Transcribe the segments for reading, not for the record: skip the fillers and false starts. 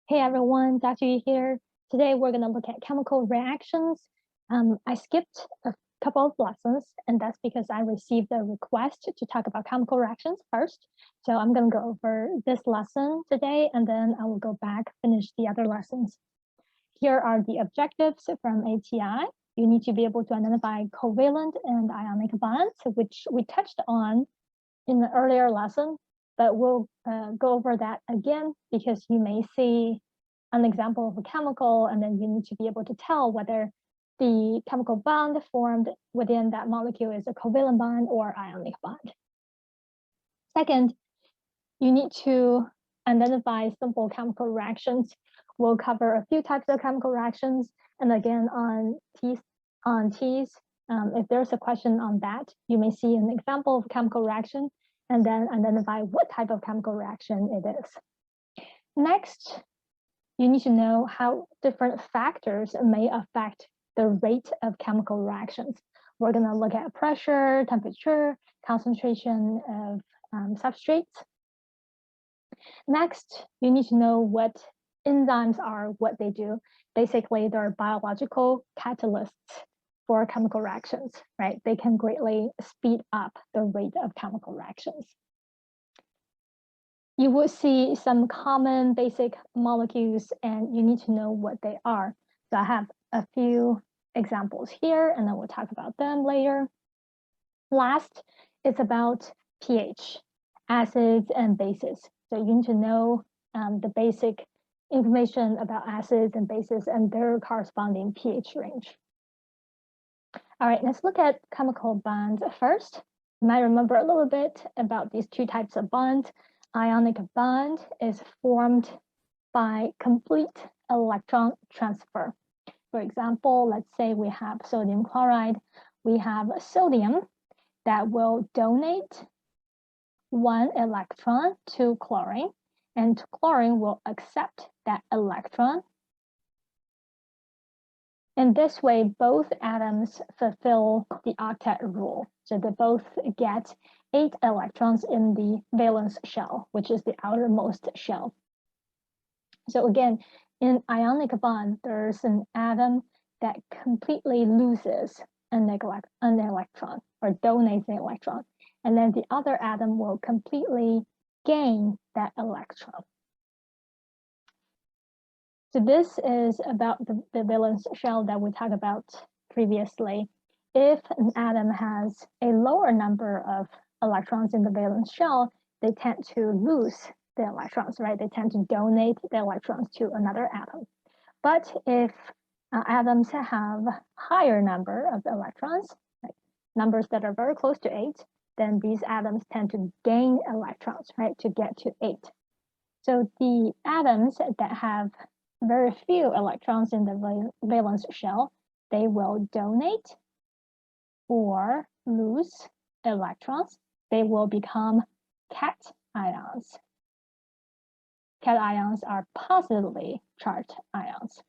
Hey everyone, Dr. Yu here. Today we're going to look at chemical reactions. I skipped a couple of lessons, and that's because I received a request to talk about chemical reactions first. So I'm going to go over this lesson today, and then I will go back, finish the other lessons. Here are the objectives from ATI. You need to be able to identify covalent and ionic bonds, which we touched on in the earlier lesson, but we'll go over that again because you may see an example of a chemical and then you need to be able to tell whether the chemical bond formed within that molecule is a covalent bond or ionic bond. Second, you need to identify simple chemical reactions. We'll cover a few types of chemical reactions, and again on TEAS, if there's a question on that, you may see an example of chemical reaction and then identify what type of chemical reaction it is. Next, you need to know how different factors may affect the rate of chemical reactions. We're going to look at pressure, temperature, concentration of substrates. Next, you need to know what enzymes are, what they do. Basically, they're biological catalysts for chemical reactions, right? They can greatly speed up the rate of chemical reactions. You will see some common basic molecules and you need to know what they are. So I have a few examples here and then we'll talk about them later. Last, it's about pH, acids and bases. So you need to know the basic information about acids and bases and their corresponding pH range. All right, let's look at chemical bonds first. You might remember a little bit about these two types of bonds. Ionic bond is formed by complete electron transfer. For example, let's say we have sodium chloride. We have sodium that will donate 1 electron to chlorine, and chlorine will accept that electron. And this way, both atoms fulfill the octet rule. So they both get 8 electrons in the valence shell, which is the outermost shell. So again, in ionic bond, there's an atom that completely loses an electron or donates an electron. And then the other atom will completely gain that electron. So this is about the valence shell that we talked about previously. If an atom has a lower number of electrons in the valence shell, they tend to lose the electrons, right? They tend to donate the electrons to another atom. But if atoms have higher number of electrons, like numbers that are very close to 8, then these atoms tend to gain electrons, right, to get to 8. So the atoms that have very few electrons in the valence shell, they will donate or lose electrons. They will become cations. Cations are positively charged ions.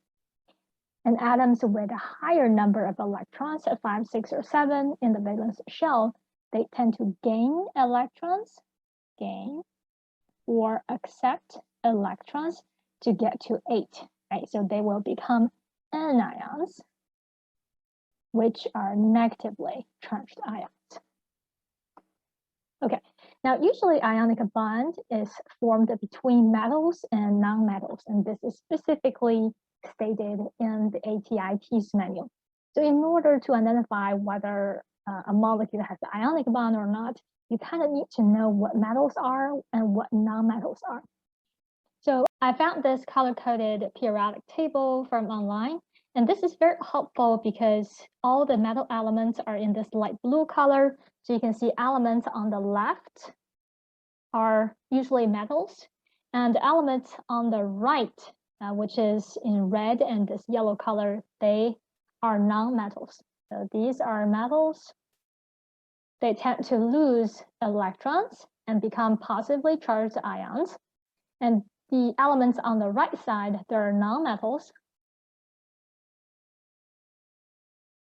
And atoms with a higher number of electrons, 5, 6, or 7 in the valence shell, they tend to gain electrons, or accept electrons to get to 8, right? So they will become anions, which are negatively charged ions. Okay, now usually ionic bond is formed between metals and nonmetals, and this is specifically stated in the ATI TEAS manual. So in order to identify whether a molecule has an ionic bond or not, you kind of need to know what metals are and what nonmetals are. So I found this color-coded periodic table from online, and this is very helpful because all the metal elements are in this light blue color. So you can see elements on the left are usually metals, and elements on the right, which is in red and this yellow color, they are non-metals. So these are metals. They tend to lose electrons and become positively charged ions. And the elements on the right side, they're non-metals.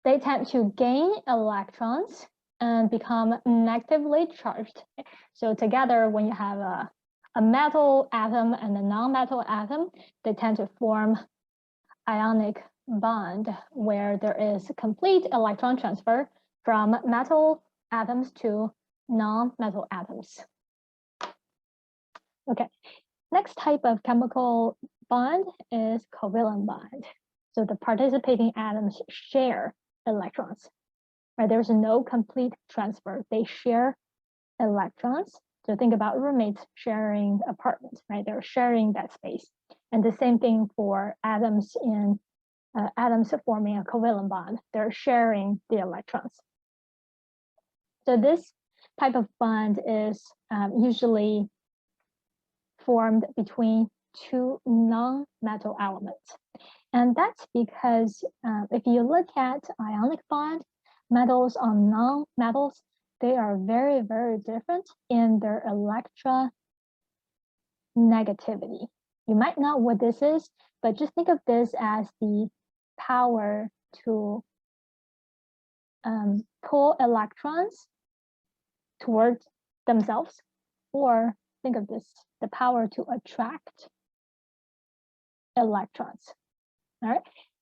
They tend to gain electrons and become negatively charged. So together, when you have a a metal atom and a non-metal atom, they tend to form ionic bond where there is complete electron transfer from metal atoms to non-metal atoms. Okay, next type of chemical bond is covalent bond. So the participating atoms share electrons, right? There's no complete transfer. They share electrons. So think about roommates sharing apartments, right? They're sharing that space. And the same thing for atoms in atoms forming a covalent bond. They're sharing the electrons. So this type of bond is usually formed between two non-metal elements. And that's because if you look at ionic bond, metals on non-metals, they are very, very different in their electronegativity. You might know what this is, but just think of this as the power to pull electrons towards themselves, or think of this, the power to attract electrons. All right.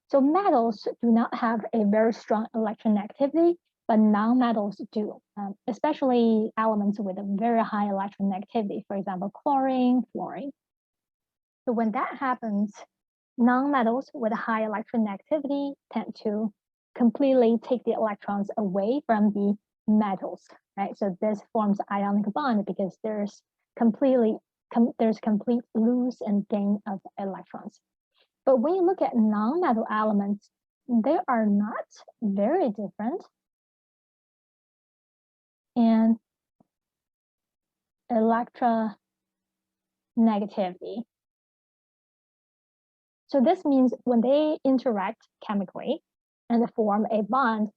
So metals do not have a very strong electronegativity, but non-metals do, especially elements with a very high electronegativity, for example, chlorine, fluorine. So when that happens, non-metals with a high electronegativity tend to completely take the electrons away from the metals, right? So this forms ionic bond because there's complete lose and gain of electrons. But when you look at non-metal elements, they are not very different in electronegativity. So this means when they interact chemically and form a bond,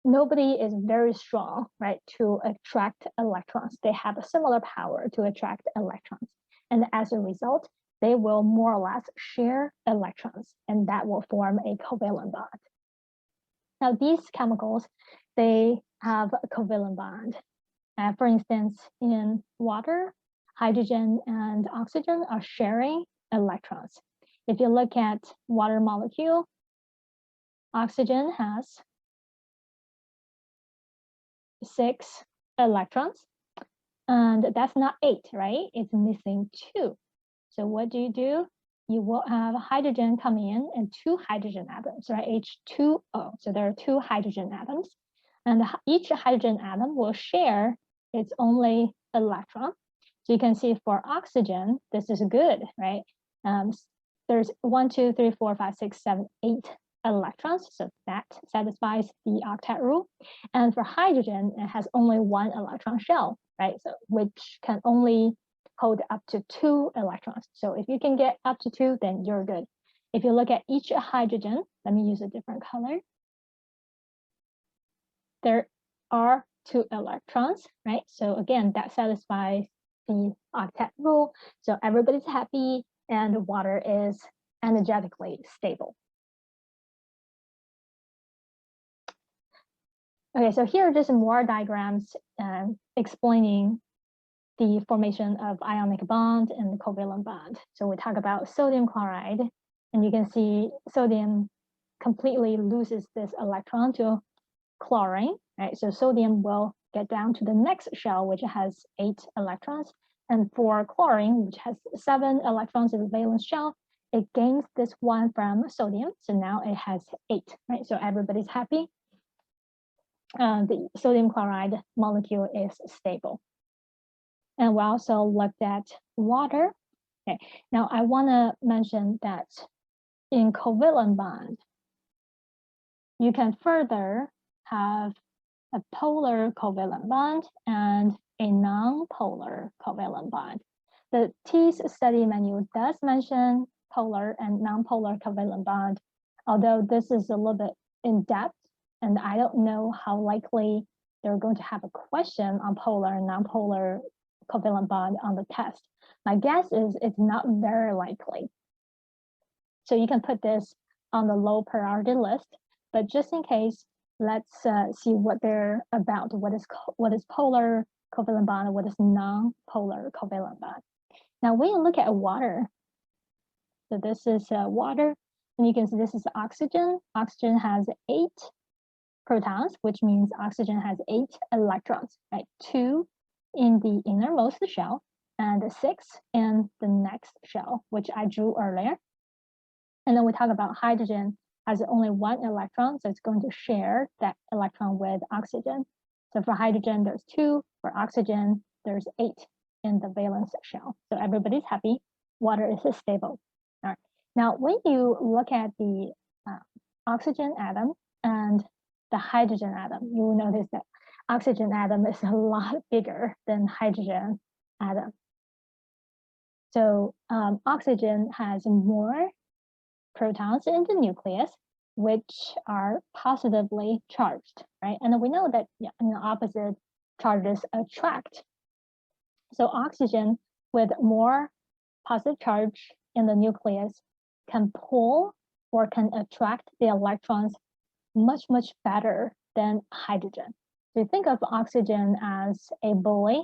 nobody is very strong, right, to attract electrons. They have a similar power to attract electrons. And as a result, they will more or less share electrons, and that will form a covalent bond. Now, these chemicals, they have a covalent bond. For instance, in water, hydrogen and oxygen are sharing electrons. If you look at water molecule, oxygen has 6 electrons, and that's not 8, right? It's missing 2. So what do? You will have hydrogen come in and 2 hydrogen atoms, right? H2O. So there are 2 hydrogen atoms, and each hydrogen atom will share its only electron. So you can see for oxygen, this is good, right? There's 1, 2, 3, 4, 5, 6, 7, 8 electrons. So that satisfies the octet rule. And for hydrogen, it has only 1 electron shell, right? So which can only hold up to 2 electrons. So if you can get up to 2, then you're good. If you look at each hydrogen, let me use a different color. There are 2 electrons, right? So again, that satisfies the octet rule. So everybody's happy and water is energetically stable. Okay, so here are just more diagrams explaining the formation of ionic bond and the covalent bond. So we talk about sodium chloride, and you can see sodium completely loses this electron to chlorine, right? So sodium will get down to the next shell, which has 8 electrons. And for chlorine, which has 7 electrons in the valence shell, it gains this 1 from sodium. So now it has 8, right? So everybody's happy. The sodium chloride molecule is stable. And we also looked at water. Okay, now I want to mention that in covalent bond, you can further have a polar covalent bond and a non-polar covalent bond. The TEAS study manual does mention polar and non-polar covalent bond, although this is a little bit in depth, and I don't know how likely they're going to have a question on polar and non-polar covalent bond on the test. My guess is it's not very likely. So you can put this on the low priority list, but just in case, let's see what they're about. What is polar covalent bond with this non-polar covalent bond. Now, when you look at water, so this is water, and you can see this is oxygen. Oxygen has 8 protons, which means oxygen has 8 electrons, right? 2 in the innermost shell and 6 in the next shell, which I drew earlier. And then we talk about hydrogen has only 1 electron, so it's going to share that electron with oxygen. So for hydrogen, there's 2. For oxygen, there's 8 in the valence shell. So everybody's happy. Water is stable. All right. Now, when you look at the oxygen atom and the hydrogen atom, you will notice that oxygen atom is a lot bigger than hydrogen atom. So oxygen has more protons in the nucleus, which are positively charged, right? And we know that opposite charges attract. So oxygen with more positive charge in the nucleus can pull or can attract the electrons much, much better than hydrogen. So you think of oxygen as a bully,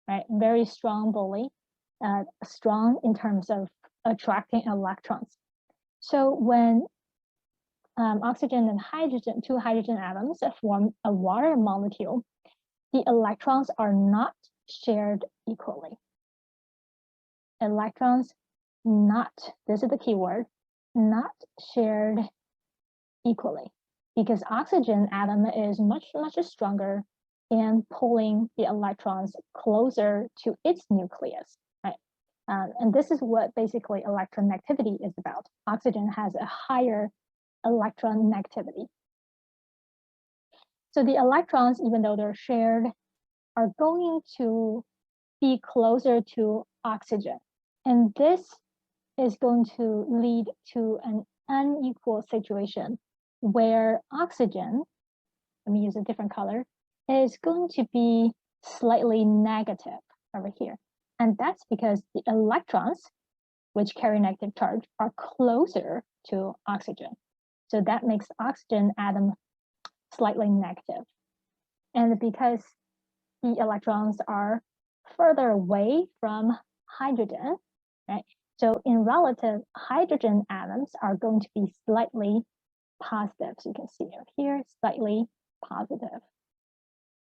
right? Very strong bully, strong in terms of attracting electrons. So when oxygen and hydrogen, 2 hydrogen atoms form a water molecule, the electrons are not shared equally. Electrons not, this is the key word, not shared equally, because oxygen atom is much, much stronger in pulling the electrons closer to its nucleus, right? And this is what basically electronegativity is about. Oxygen has a higher electronegativity. So the electrons, even though they're shared, are going to be closer to oxygen. And this is going to lead to an unequal situation where oxygen, let me use a different color, is going to be slightly negative over here. And that's because the electrons, which carry negative charge, are closer to oxygen. So that makes oxygen atom slightly negative. And because the electrons are further away from hydrogen, right? So in relative, hydrogen atoms are going to be slightly positive. So you can see over here, slightly positive,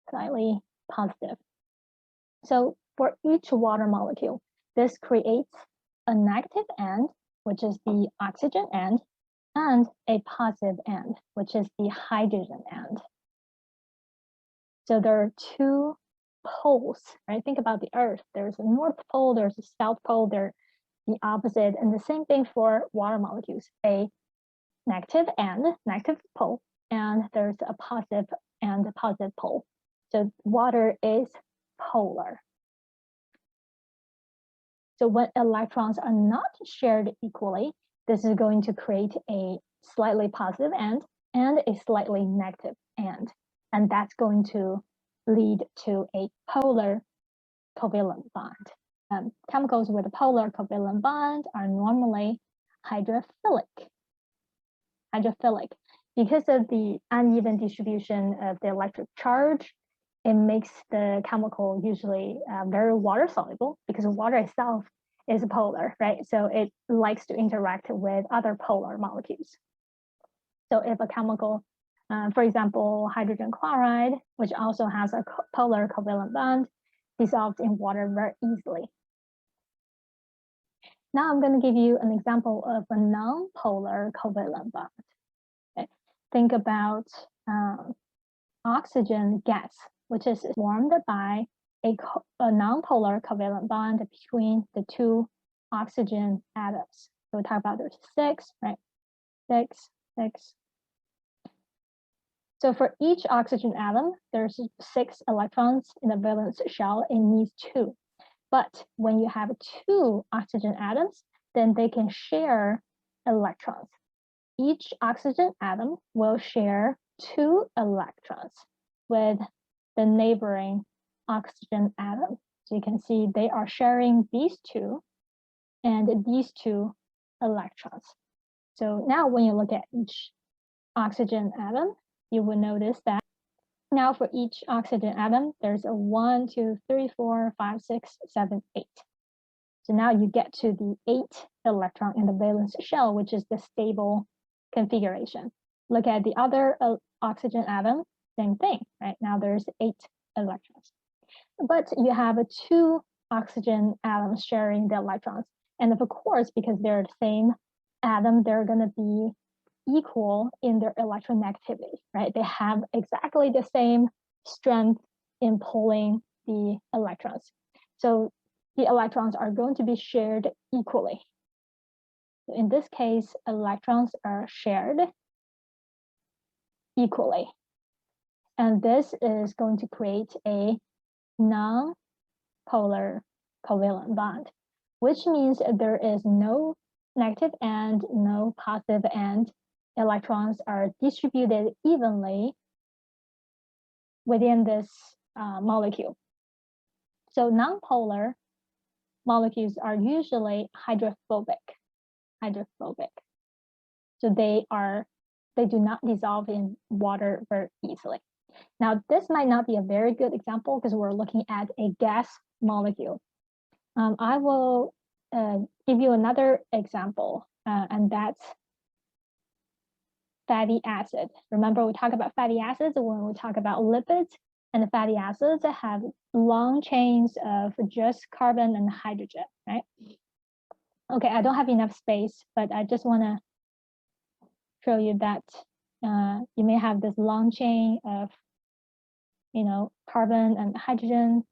slightly positive. So for each water molecule, this creates a negative end, which is the oxygen end, and a positive end, which is the hydrogen end. So there are 2 poles, right? Think about the Earth. There's a North Pole, there's a South Pole, they're the opposite, and the same thing for water molecules, a negative end, negative pole, and there's a positive and a positive pole. So water is polar. So when electrons are not shared equally, this is going to create a slightly positive end and a slightly negative end. And that's going to lead to a polar covalent bond. Chemicals with a polar covalent bond are normally hydrophilic. Because of the uneven distribution of the electric charge, it makes the chemical usually very water soluble, because water itself is polar, right? So it likes to interact with other polar molecules. So if a chemical, for example, hydrogen chloride, which also has a polar covalent bond, dissolves in water very easily. Now I'm going to give you an example of a non-polar covalent bond. Okay. Think about oxygen gas, which is formed by a non-polar covalent bond between the 2 oxygen atoms. So we talk about there's 6, right? 6, 6. So for each oxygen atom, there's 6 electrons in the valence shell. It needs 2. But when you have 2 oxygen atoms, then they can share electrons. Each oxygen atom will share 2 electrons with the neighboring oxygen atom. So you can see they are sharing these 2 and these 2 electrons. So now when you look at each oxygen atom, you will notice that Now for each oxygen atom, there's a 1, 2, 3, 4, 5, 6, 7, 8. So now you get to the 8 electron in the valence shell, which is the stable configuration. Look at the other oxygen atom, same thing, right? Now there's 8 electrons. But you have 2 oxygen atoms sharing the electrons. And of course, because they're the same atom, they're going to be equal in their electronegativity, right? They have exactly the same strength in pulling the electrons. So the electrons are going to be shared equally. In this case, electrons are shared equally. And this is going to create a non-polar covalent bond, which means there is no negative and no positive end. Electrons are distributed evenly within this molecule. So non-polar molecules are usually hydrophobic. So they do not dissolve in water very easily. Now, this might not be a very good example because we're looking at a gas molecule. I will give you another example, and that's fatty acid. Remember, we talk about fatty acids when we talk about lipids, and the fatty acids have long chains of just carbon and hydrogen, right? Okay, I don't have enough space, but I just want to show you that you may have this long chain of, carbon and hydrogen,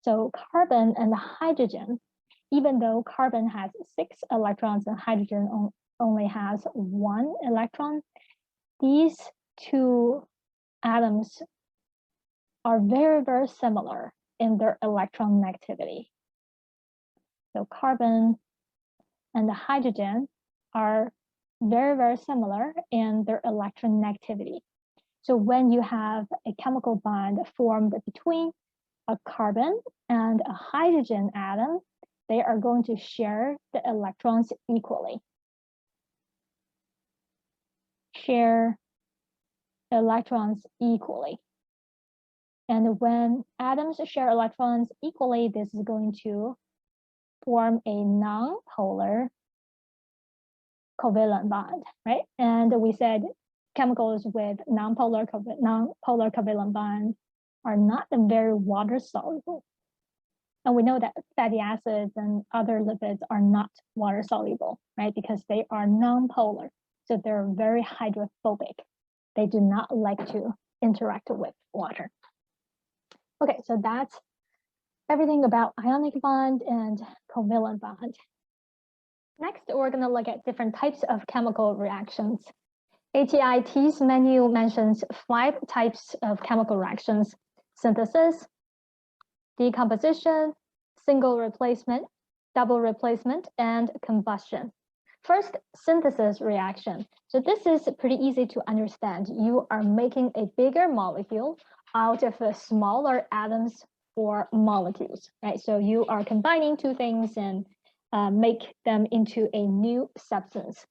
So carbon and hydrogen, even though carbon has 6 electrons and hydrogen only has 1 electron, these 2 atoms are very, very similar in their electron negativity. So carbon and the hydrogen are very, very similar in their electron negativity. So when you have a chemical bond formed between a carbon and a hydrogen atom, they are going to share the electrons equally. Share electrons equally. And when atoms share electrons equally, this is going to form a non-polar covalent bond, right? And we said chemicals with non-polar covalent bond are not very water soluble. And we know that fatty acids and other lipids are not water soluble, right? Because they are non-polar. So they're very hydrophobic. They do not like to interact with water. Okay, so that's everything about ionic bond and covalent bond. Next, we're going to look at different types of chemical reactions. ATI TEAS menu mentions 5 types of chemical reactions: synthesis, decomposition, single replacement, double replacement, and combustion. First, synthesis reaction. So this is pretty easy to understand. You are making a bigger molecule out of smaller atoms or molecules, right? So you are combining 2 things and make them into a new substance.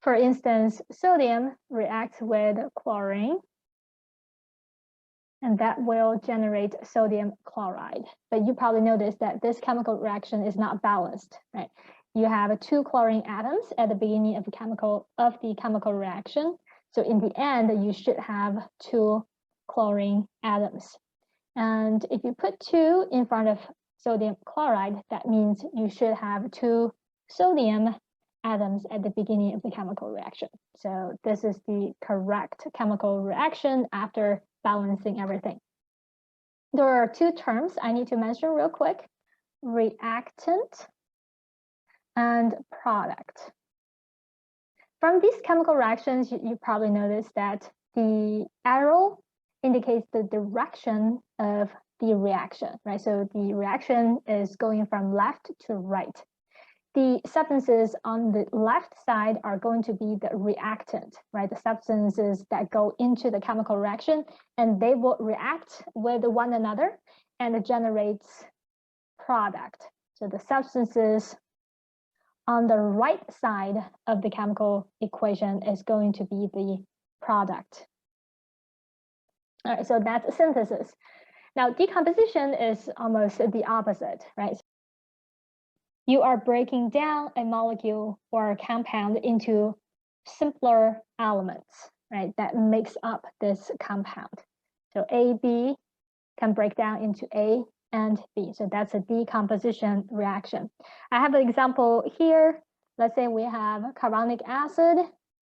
For instance, sodium reacts with chlorine, and that will generate sodium chloride. But you probably noticed that this chemical reaction is not balanced, right? You have 2 chlorine atoms at the beginning of the chemical reaction. So in the end, you should have 2 chlorine atoms. And if you put 2 in front of sodium chloride, that means you should have 2 sodium atoms at the beginning of the chemical reaction. So this is the correct chemical reaction after balancing everything. There are 2 terms I need to mention real quick: reactant and product. From these chemical reactions, you probably noticed that the arrow indicates the direction of the reaction, right? So the reaction is going from left to right. The substances on the left side are going to be the reactant, right? The substances that go into the chemical reaction, and they will react with one another and it generates product. So the substances on the right side of the chemical equation is going to be the product. All right, so that's synthesis. Now, decomposition is almost the opposite, right? You are breaking down a molecule or a compound into simpler elements, right, that makes up this compound. So A, B can break down into A and B. So that's a decomposition reaction. I have an example here. Let's say we have carbonic acid,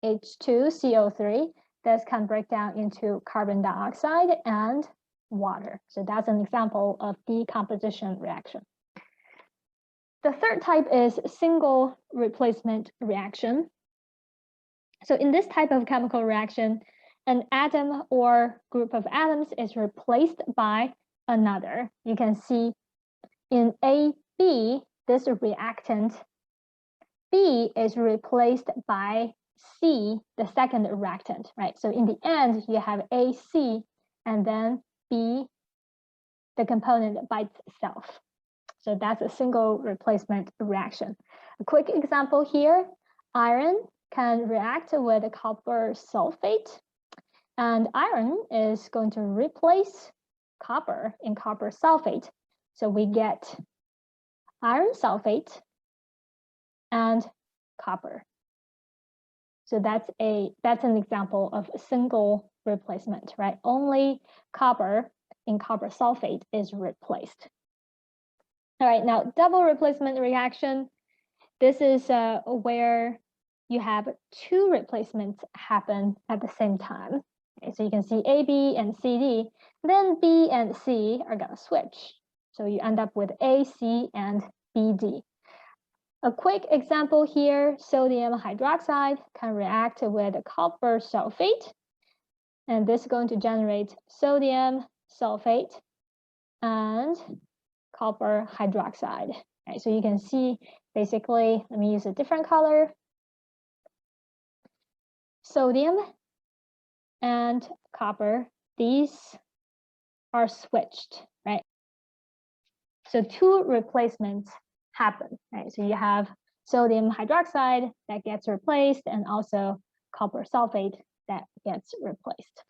H2CO3, that can break down into carbon dioxide and water. So that's an example of decomposition reaction. The third type is single replacement reaction. So in this type of chemical reaction, an atom or group of atoms is replaced by another. You can see in AB, this reactant B is replaced by C, the second reactant, right? So in the end, you have AC and then B, the component by itself. So that's a single replacement reaction. A quick example here, iron can react with copper sulfate, and iron is going to replace copper in copper sulfate. So we get iron sulfate and copper. So that's an example of a single replacement, right? Only copper in copper sulfate is replaced. All right, now double replacement reaction. This is where you have two replacements happen at the same time. Okay, so you can see AB and CD, then B and C are gonna switch. So you end up with AC and BD. A quick example here, sodium hydroxide can react with copper sulfate, and this is going to generate sodium sulfate and copper hydroxide. Right, so you can see basically, let me use a different color. Sodium and copper, these are switched, right? So two replacements happen, right? So you have sodium hydroxide that gets replaced and also copper sulfate that gets replaced.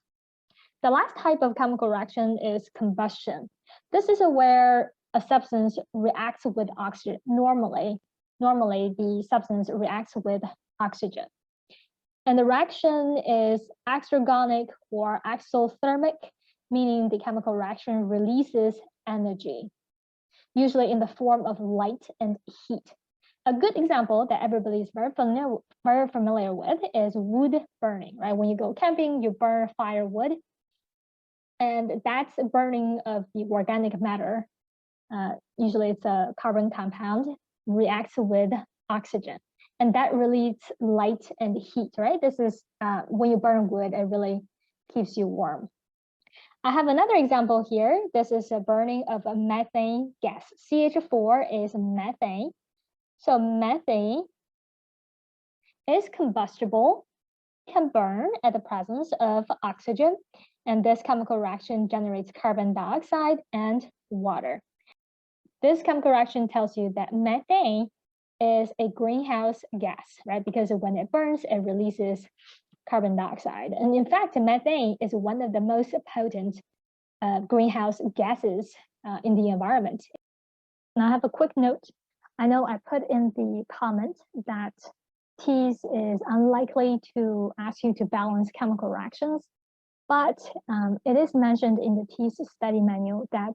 The last type of chemical reaction is combustion. This is where a substance reacts with oxygen. Normally the substance reacts with oxygen. And the reaction is exergonic or exothermic, meaning the chemical reaction releases energy, usually in the form of light and heat. A good example that everybody is very familiar with is wood burning, right? When you go camping, you burn firewood, and that's burning of the organic matter. Usually it's a carbon compound, reacts with oxygen, and that releases light and heat, right? This is when you burn wood, it really keeps you warm. I have another example here. This is a burning of a methane gas. CH4 is methane. So methane is combustible, can burn at the presence of oxygen, and this chemical reaction generates carbon dioxide and water. This chemical reaction tells you that methane is a greenhouse gas, right? Because when it burns, it releases carbon dioxide. And in fact, methane is one of the most potent greenhouse gases in the environment. And I have a quick note. I know I put in the comment that TEAS is unlikely to ask you to balance chemical reactions, but it is mentioned in the TEAS study manual that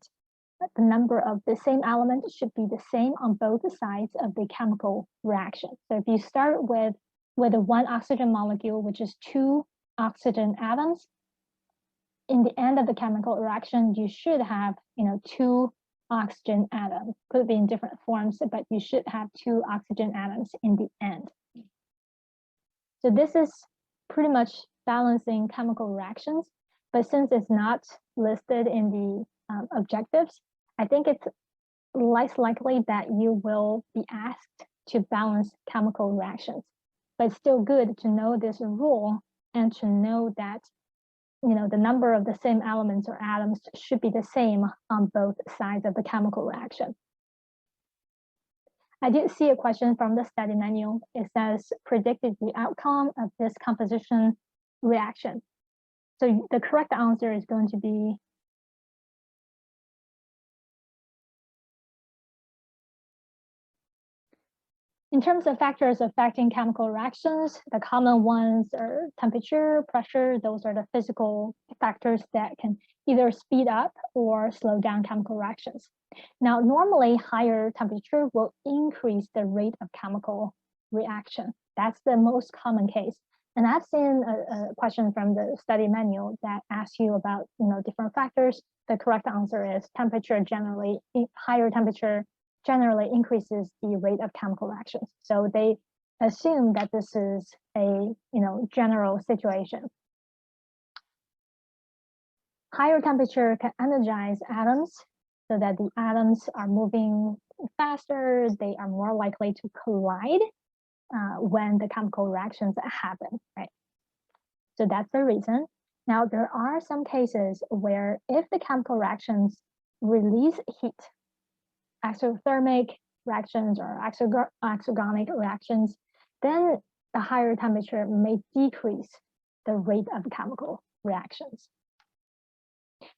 the number of the same element should be the same on both sides of the chemical reaction. So if you start with a one oxygen molecule, which is two oxygen atoms, in the end of the chemical reaction, you should have, two oxygen atoms. Could be in different forms, but you should have two oxygen atoms in the end. So this is pretty much balancing chemical reactions, but since it's not listed in the objectives, I think it's less likely that you will be asked to balance chemical reactions. But it's still good to know this rule and to know that the number of the same elements or atoms should be the same on both sides of the chemical reaction. I did see a question from the study manual. It says, predicted the outcome of this composition reaction. So the correct answer is going to be in terms of factors affecting chemical reactions, the common ones are temperature, pressure. Those are the physical factors that can either speed up or slow down chemical reactions. Now, normally higher temperature will increase the rate of chemical reaction. That's the most common case. And I've seen a question from the study manual that asks you about different factors. The correct answer is temperature generally, higher temperature generally increases the rate of chemical reactions. So they assume that this is a general situation. Higher temperature can energize atoms so that the atoms are moving faster, they are more likely to collide when the chemical reactions happen, right? So that's the reason. Now, there are some cases where if the chemical reactions release heat, exothermic reactions or exergonic reactions, then the higher temperature may decrease the rate of chemical reactions.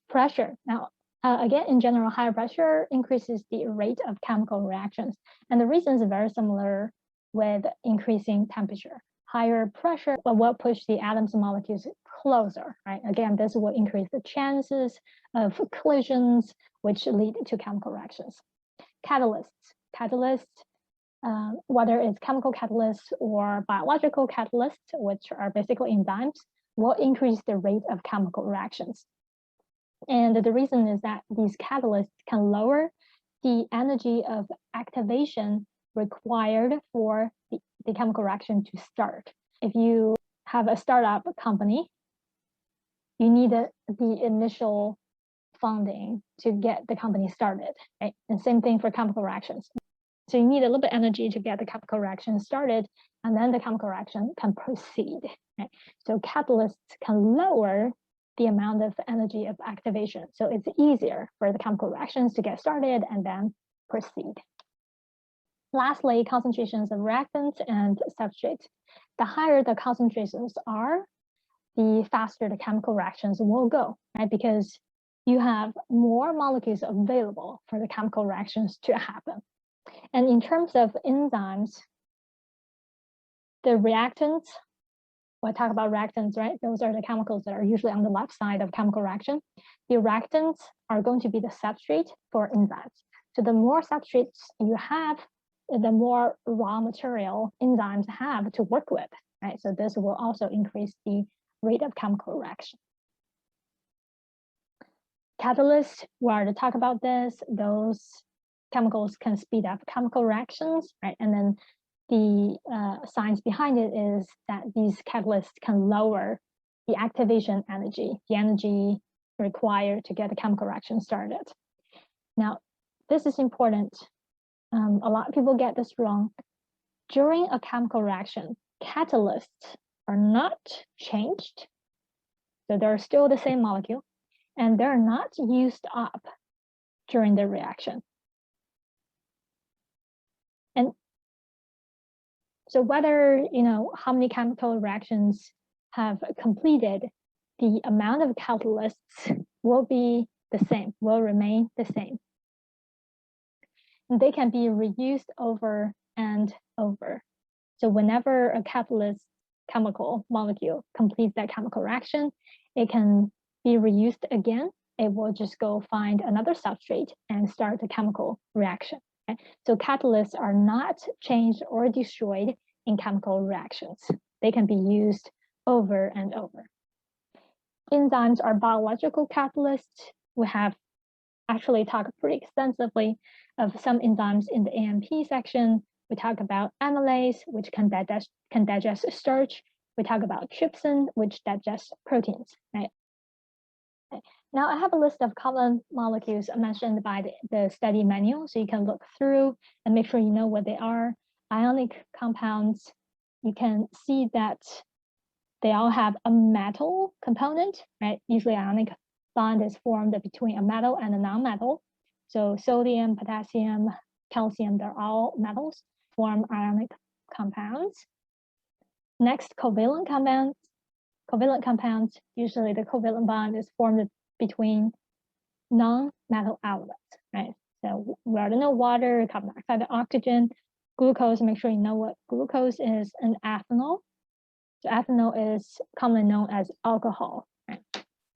Pressure. Now, again, in general, higher pressure increases the rate of chemical reactions. And the reason is very similar with increasing temperature. Higher pressure will push the atoms and molecules closer, right? Again, this will increase the chances of collisions, which lead to chemical reactions. Catalysts, whether it's chemical catalysts or biological catalysts, which are basically enzymes, will increase the rate of chemical reactions. And the reason is that these catalysts can lower the energy of activation required for the chemical reaction to start. If you have a startup company, you need the initial funding to get the company started, right? And same thing for chemical reactions. So you need a little bit of energy to get the chemical reaction started, and then the chemical reaction can proceed, right? So catalysts can lower the amount of energy of activation. So it's easier for the chemical reactions to get started and then proceed. Lastly, concentrations of reactants and substrates. The higher the concentrations are, the faster the chemical reactions will go, right? Because you have more molecules available for the chemical reactions to happen. And in terms of enzymes, the reactants, we'll talk about reactants, right? Those are the chemicals that are usually on the left side of chemical reaction. The reactants are going to be the substrate for enzymes. So the more substrates you have, the more raw material enzymes have to work with, right? So this will also increase the rate of chemical reaction. Catalysts, we already talked about this. Those chemicals can speed up chemical reactions, right? And then the science behind it is that these catalysts can lower the activation energy, the energy required to get the chemical reaction started. Now, this is important. A lot of people get this wrong. During a chemical reaction, catalysts are not changed. So they're still the same molecule, and they're not used up during the reaction. And so whether, how many chemical reactions have completed, the amount of catalysts will be the same, will remain the same. And they can be reused over and over. So whenever a catalyst chemical molecule completes that chemical reaction, it can be reused again. It will just go find another substrate and start the chemical reaction. Okay? So catalysts are not changed or destroyed in chemical reactions. They can be used over and over. Enzymes are biological catalysts. We have actually talked pretty extensively of some enzymes in the AMP section. We talk about amylase, which can digest starch. We talk about trypsin, which digests proteins, right? Okay. Now I have a list of common molecules mentioned by the study manual, so you can look through and make sure you know what they are. Ionic compounds, you can see that they all have a metal component, right? Usually ionic bond is formed between a metal and a non-metal. So sodium, potassium, calcium, they're all metals, form ionic compounds. Next, covalent compounds. covalent compounds, usually the covalent bond is formed between non-metal elements, right? So we already know water, carbon dioxide, oxygen, glucose. Make sure you know what glucose is, and ethanol. So ethanol is commonly known as alcohol, right?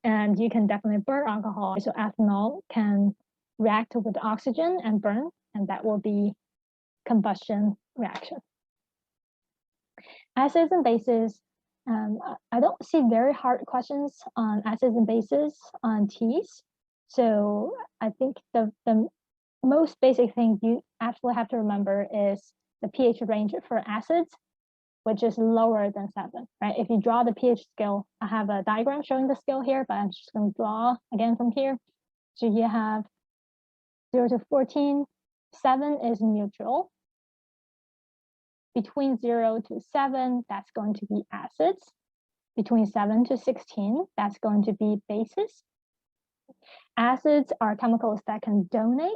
And you can definitely burn alcohol. So ethanol can react with oxygen and burn, and that will be combustion reaction. Acids and bases. I don't see very hard questions on acids and bases on TEAS. So I think the most basic thing you absolutely have to remember is the pH range for acids, which is lower than 7, right? If you draw the pH scale, I have a diagram showing the scale here, but I'm just going to draw again from here. So you have 0 to 14, 7 is neutral. Between 0 to 7, that's going to be acids. Between 7 to 16, that's going to be bases. Acids are chemicals that can donate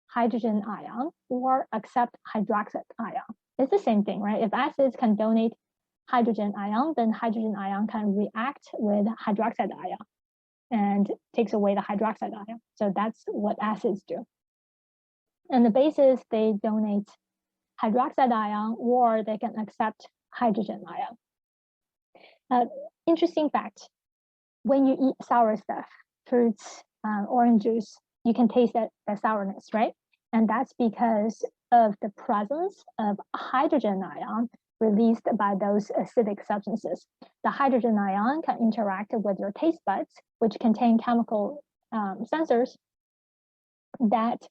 hydrogen ion or accept hydroxide ion. It's the same thing, right? If acids can donate hydrogen ion, then hydrogen ion can react with hydroxide ion and takes away the hydroxide ion. So that's what acids do. And the bases, they donate hydroxide ion or they can accept hydrogen ion. Interesting fact, when you eat sour stuff, fruits, orange juice, you can taste that sourness, right? And that's because of the presence of hydrogen ion released by those acidic substances. The hydrogen ion can interact with your taste buds, which contain chemical sensors that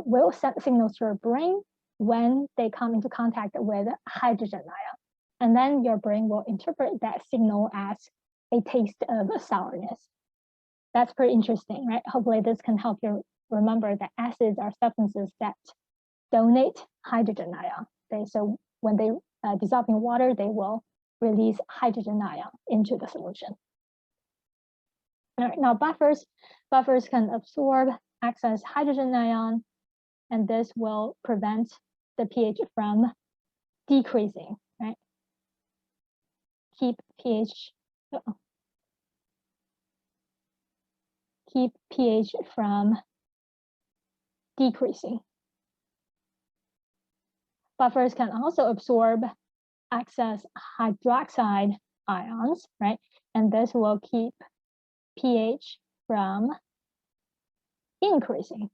will send signals to your brain when they come into contact with hydrogen ion. And then your brain will interpret that signal as a taste of sourness. That's pretty interesting, right? Hopefully this can help you remember that acids are substances that donate hydrogen ion. So when they dissolve in water, they will release hydrogen ion into the solution. All right, now buffers can absorb excess hydrogen ion, and this will prevent the pH from decreasing, right? Keep pH from decreasing. Buffers can also absorb excess hydroxide ions, right? And this will keep pH from increasing.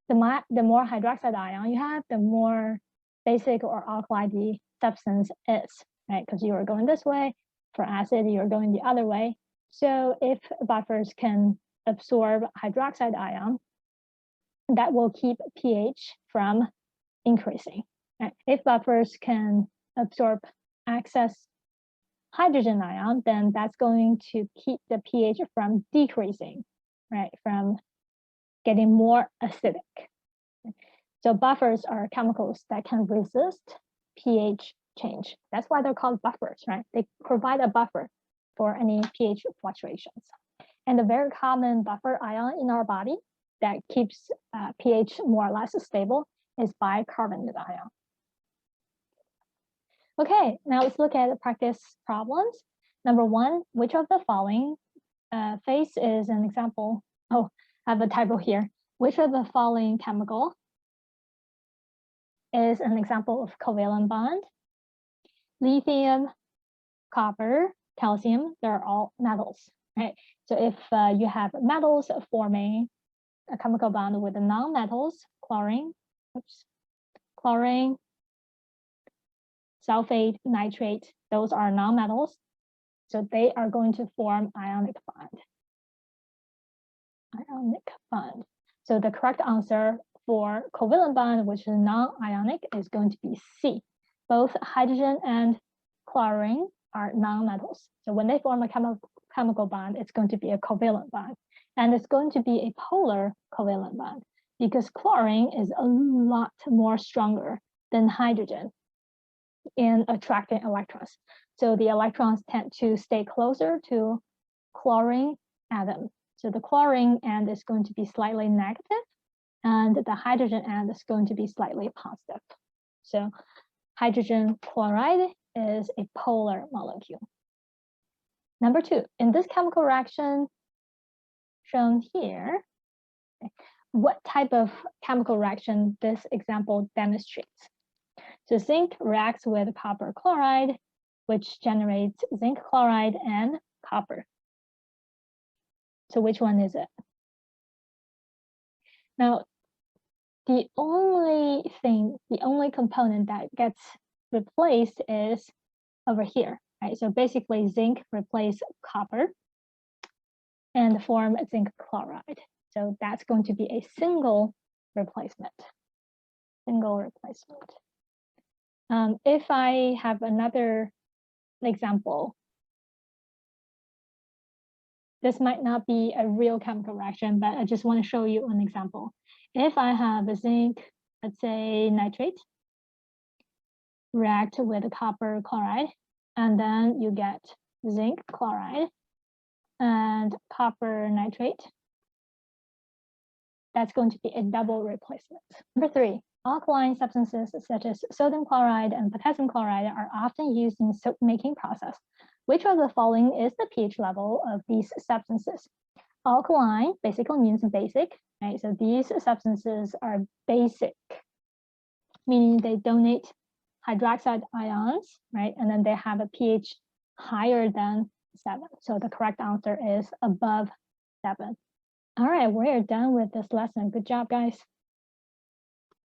The more hydroxide ion you have, the more basic or alkali the substance is, right? Because you are going this way. For acid, you're going the other way. So if buffers can absorb hydroxide ion, that will keep pH from increasing. Right? If buffers can absorb excess hydrogen ion, then that's going to keep the pH from decreasing, right? From getting more acidic. So buffers are chemicals that can resist pH change. That's why they're called buffers, right? They provide a buffer for any pH fluctuations. And a very common buffer ion in our body that keeps pH more or less stable is bicarbonate ion. Okay, now let's look at the practice problems. Number 1, which of the following phase is an example? Oh, I have a typo here. Which of the following chemical is an example of covalent bond? Lithium, copper, calcium, they're all metals, right? So if you have metals forming a chemical bond with the non-metals, chlorine, sulfate, nitrate, those are non-metals. So they are going to form ionic bond. So the correct answer for covalent bond, which is non-ionic, is going to be C. Both hydrogen and chlorine are non-metals. So when they form a chemical bond, it's going to be a covalent bond. And it's going to be a polar covalent bond because chlorine is a lot more stronger than hydrogen in attracting electrons. So the electrons tend to stay closer to chlorine atom. So the chlorine end is going to be slightly negative, and the hydrogen end is going to be slightly positive. So hydrogen chloride is a polar molecule. Number 2, in this chemical reaction shown here, what type of chemical reaction this example demonstrates? So zinc reacts with copper chloride, which generates zinc chloride and copper. So which one is it? Now, the only component that gets replaced is over here, right? So basically zinc replaces copper and form zinc chloride. So that's going to be a single replacement. If I have another example, this might not be a real chemical reaction, but I just want to show you an example. If I have a zinc, let's say nitrate, react with a copper chloride, and then you get zinc chloride and copper nitrate, that's going to be a double replacement. Number 3, alkaline substances such as sodium chloride and potassium chloride are often used in soap making process. Which of the following is the pH level of these substances? Alkaline basically means basic, right? So these substances are basic, meaning they donate hydroxide ions, right? And then they have a pH higher than 7. So the correct answer is above 7. All right, we're done with this lesson. Good job, guys.